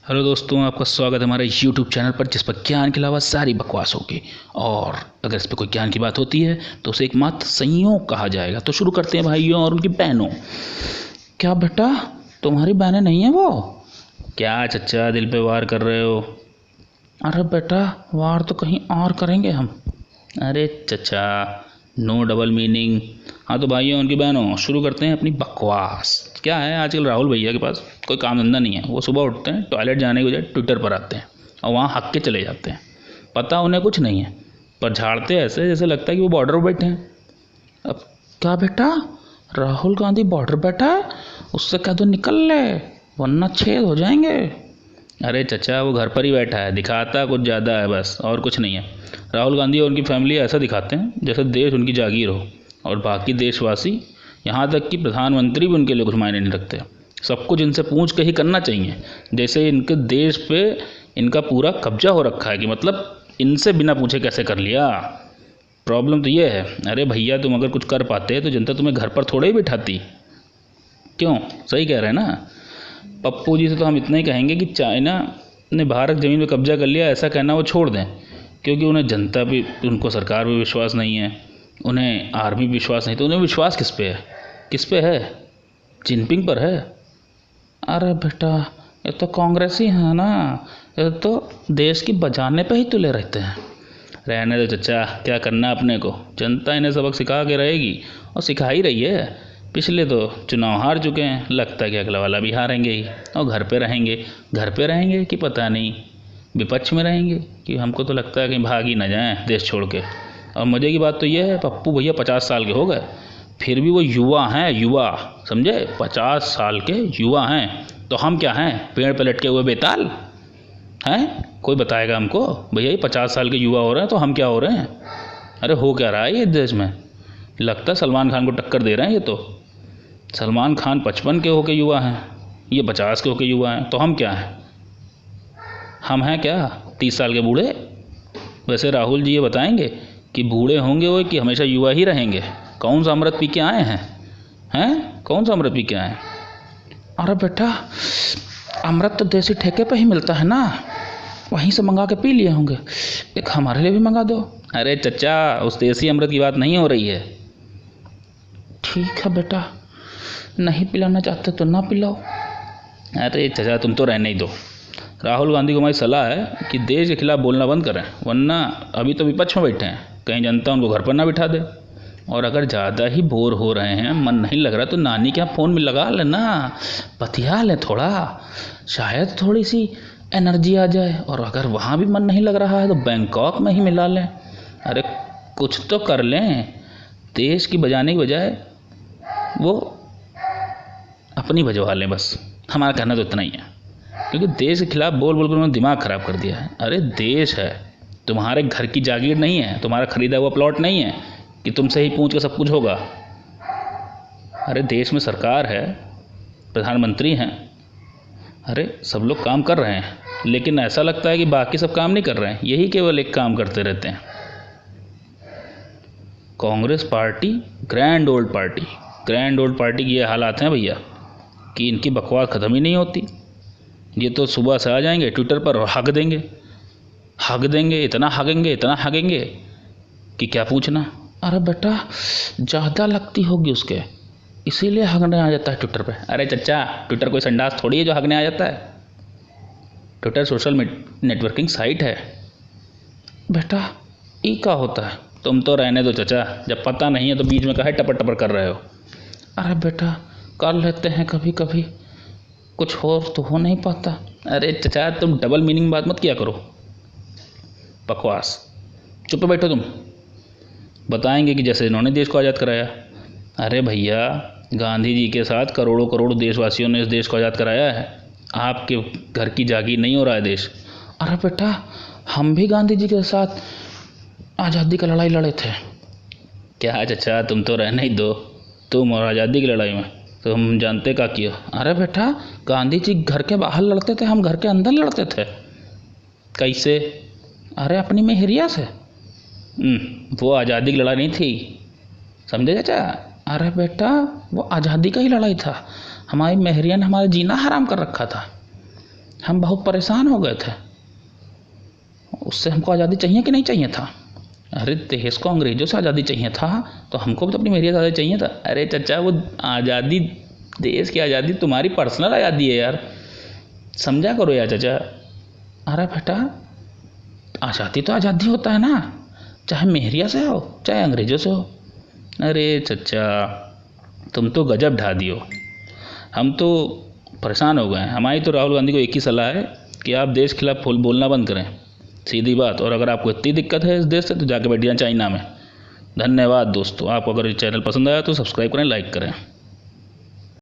Hello दोस्तों, आपका स्वागत है हमारे YouTube चैनल पर जिस पर ज्ञान के अलावा सारी बकवास होगी। और अगर इस पर कोई ज्ञान की बात होती है तो उसे एकमात्र संयोग कहा जाएगा। तो शुरू करते हैं भाइयों और उनकी बहनों। क्या बेटा, तुम्हारी बहनें नहीं है वो? क्या चच्चा दिल पे वार कर रहे हो? अरे बेटा, वार तो कहीं और करेंगे हम। अरे चच्चा, नो डबल मीनिंग। हाँ तो भाइयों उनकी बहनों, शुरू करते हैं अपनी बकवास। क्या है, आजकल राहुल भैया के पास कोई काम धंधा नहीं है। वो सुबह उठते हैं, टॉयलेट जाने के बजाय ट्विटर पर आते हैं और वहाँ हक के चले जाते हैं। पता उन्हें कुछ नहीं है, पर झाड़ते ऐसे जैसे लगता है कि वो बॉर्डर पर बैठे हैं। अब क्या बेटा, राहुल गांधी बॉर्डर बैठा है, उससे कह दो निकल ले वरना छेद हो जाएंगे। अरे चचा, वो घर पर ही बैठा है, दिखाता कुछ ज़्यादा है बस, और कुछ नहीं है। राहुल गांधी और उनकी फैमिली ऐसा दिखाते हैं जैसे देश उनकी जागीर हो और बाकी देशवासी, यहाँ तक कि प्रधानमंत्री भी उनके लिए कुछ मायने नहीं रखते। सब कुछ इनसे पूछ के ही करना चाहिए, जैसे इनके देश पे इनका पूरा कब्जा हो रखा है कि मतलब इनसे बिना पूछे कैसे कर लिया। प्रॉब्लम तो ये है। अरे भैया, तुम अगर कुछ कर पाते तो जनता तुम्हें घर पर थोड़े ही बिठाती। क्यों, सही कह रहे हैं ना? पप्पू जी से तो हम इतना ही कहेंगे कि चाइना ने भारत ज़मीन पर कब्जा कर लिया, ऐसा कहना वो छोड़ दें, क्योंकि उन्हें जनता भी, उनको सरकार भी विश्वास नहीं है, उन्हें आर्मी विश्वास नहीं। तो उन्हें विश्वास किस पे है? किस पे है? जिनपिंग पर है। अरे बेटा, ये तो कांग्रेस ही है ना, ये तो देश की बचाने पे ही तुले रहते हैं। रहने दो चचा, क्या करना अपने को, जनता इन्हें सबक सिखा के रहेगी और सिखा ही रही है। पिछले तो चुनाव हार चुके हैं, लगता है कि अगला वाला भी हारेंगे ही और घर पे रहेंगे। घर पे रहेंगे कि पता नहीं विपक्ष में रहेंगे, कि हमको तो लगता है कि भाग ही ना जाएं देश छोड़ के। और मज़े की बात तो ये है, पप्पू भैया 50 साल के हो गए, फिर भी वो युवा हैं, युवा, समझे? 50 साल के युवा हैं। तो हम क्या हैं, पेड़ पे लटके हुए बेताल हैं? कोई बताएगा हमको भैया, ये 50 साल के युवा हो रहे हैं तो हम क्या हो रहे हैं? अरे हो क्या रहा है ये देश में? लगता है सलमान खान को टक्कर दे रहे हैं ये तो। सलमान खान 55 के होके युवा हैं, ये 50 के होके युवा हैं, तो हम क्या हैं? हम हैं क्या 30 साल के बूढ़े? वैसे राहुल जी ये बताएंगे कि बूढ़े होंगे वो कि हमेशा युवा ही रहेंगे? कौन सा अमृत पी के आए हैं? हैं, कौन सा अमृत पी के आए हैं? अरे बेटा, अमृत तो देसी ठेके पे ही मिलता है ना, वहीं से मंगा के पी लिए होंगे, एक हमारे लिए भी मंगा दो। अरे चचा, उस देसी अमृत की बात नहीं हो रही है। ठीक है बेटा, नहीं पिलाना चाहते तो ना पिलाओ। अरे चचा, तुम तो रहने ही दो। राहुल गांधी को हमारी सलाह है कि देश के खिलाफ बोलना बंद करें, वरना अभी तो विपक्ष में बैठे हैं, कहीं जनता उनको घर पर ना बिठा दे। और अगर ज़्यादा ही बोर हो रहे हैं, मन नहीं लग रहा, तो नानी के यहाँ फ़ोन में लगा लेना, बतिया लें थोड़ा, शायद थोड़ी सी एनर्जी आ जाए। और अगर वहाँ भी मन नहीं लग रहा है तो बैंकॉक में ही मिला लें। अरे कुछ तो कर लें, देश की बजाने की बजाय वो अपनी बजवा लें बस। हमारा कहना तो इतना ही है, क्योंकि देश के खिलाफ बोल बोल कर उन्होंने दिमाग ख़राब कर दिया है। अरे देश है, तुम्हारे घर की जागीर नहीं है, तुम्हारा खरीदा हुआ प्लॉट नहीं है कि तुमसे ही पूछ के सब कुछ होगा। अरे देश में सरकार है, प्रधानमंत्री हैं, अरे सब लोग काम कर रहे हैं, लेकिन ऐसा लगता है कि बाकी सब काम नहीं कर रहे हैं, यही केवल एक काम करते रहते हैं। Congress party grand old party, grand old party की ये हालात हैं भैया कि इनकी बकवास ख़त्म ही नहीं होती। ये तो सुबह से आ जाएंगे ट्विटर पर और हक देंगे, हक देंगे, इतना हगेंगे, इतना हगेंगे कि क्या पूछना। अरे बेटा, ज़्यादा लगती होगी उसके, इसीलिए हगने आ जाता है ट्विटर पे। अरे चचा, ट्विटर कोई संडास थोड़ी है जो हगने आ जाता है। ट्विटर सोशल नेटवर्किंग साइट है बेटा। ई क्या होता है? तुम तो रहने दो चचा, जब पता नहीं है तो बीच में काहे टपर टपर कर रहे हो? अरे बेटा, कर लेते हैं कभी कभी, कुछ और तो हो नहीं पाता। अरे चचा, तुम डबल मीनिंग बात मत किया करो, बकवास। चुप बैठो तुम। बताएंगे कि जैसे इन्होंने देश को आज़ाद कराया। अरे भैया, गांधी जी के साथ करोड़ों करोड़ देशवासियों ने इस देश को आज़ाद कराया है, आपके घर की जागीर नहीं हो रहा है देश। अरे बेटा, हम भी गांधी जी के साथ आज़ादी का लड़ाई लड़े थे। क्या चचा, तुम तो रहने ही दो, तुम और आज़ादी की लड़ाई में तो हम जानते का किया। अरे बेटा, गांधी जी घर के बाहर लड़ते थे, हम घर के अंदर लड़ते थे। कैसे? अरे अपनी मेहरिया से। वो आज़ादी की लड़ाई नहीं थी, समझे चाचा? अरे बेटा, वो आज़ादी का ही लड़ाई था, हमारी मेहरिया ने हमारा जीना हराम कर रखा था। हम बहुत परेशान हो गए थे। उससे हमको आज़ादी चाहिए कि नहीं चाहिए था? अरे देश को अंग्रेज़ों से आज़ादी चाहिए था तो हमको भी तो अपनी मेरी आज़ादी चाहिए था। अरे चचा, वो आज़ादी, देश की आज़ादी तुम्हारी पर्सनल आज़ादी है यार, समझा करो यार चचा। अरे बेटा, आज़ादी तो आज़ादी होता है ना, चाहे मेहरिया से हो चाहे अंग्रेज़ों से हो। अरे चचा, तुम तो गजब ढा दियो। हम तो परेशान हो गए हैं। हमारी तो राहुल गांधी को एक ही सलाह है कि आप देश के खिलाफ बोलना बंद करें, सीधी बात। और अगर आपको इतनी दिक्कत है इस देश से तो जाके बैठ जाए चाइना में। धन्यवाद दोस्तों। आपको अगर ये चैनल पसंद आया तो सब्सक्राइब करें, लाइक करें।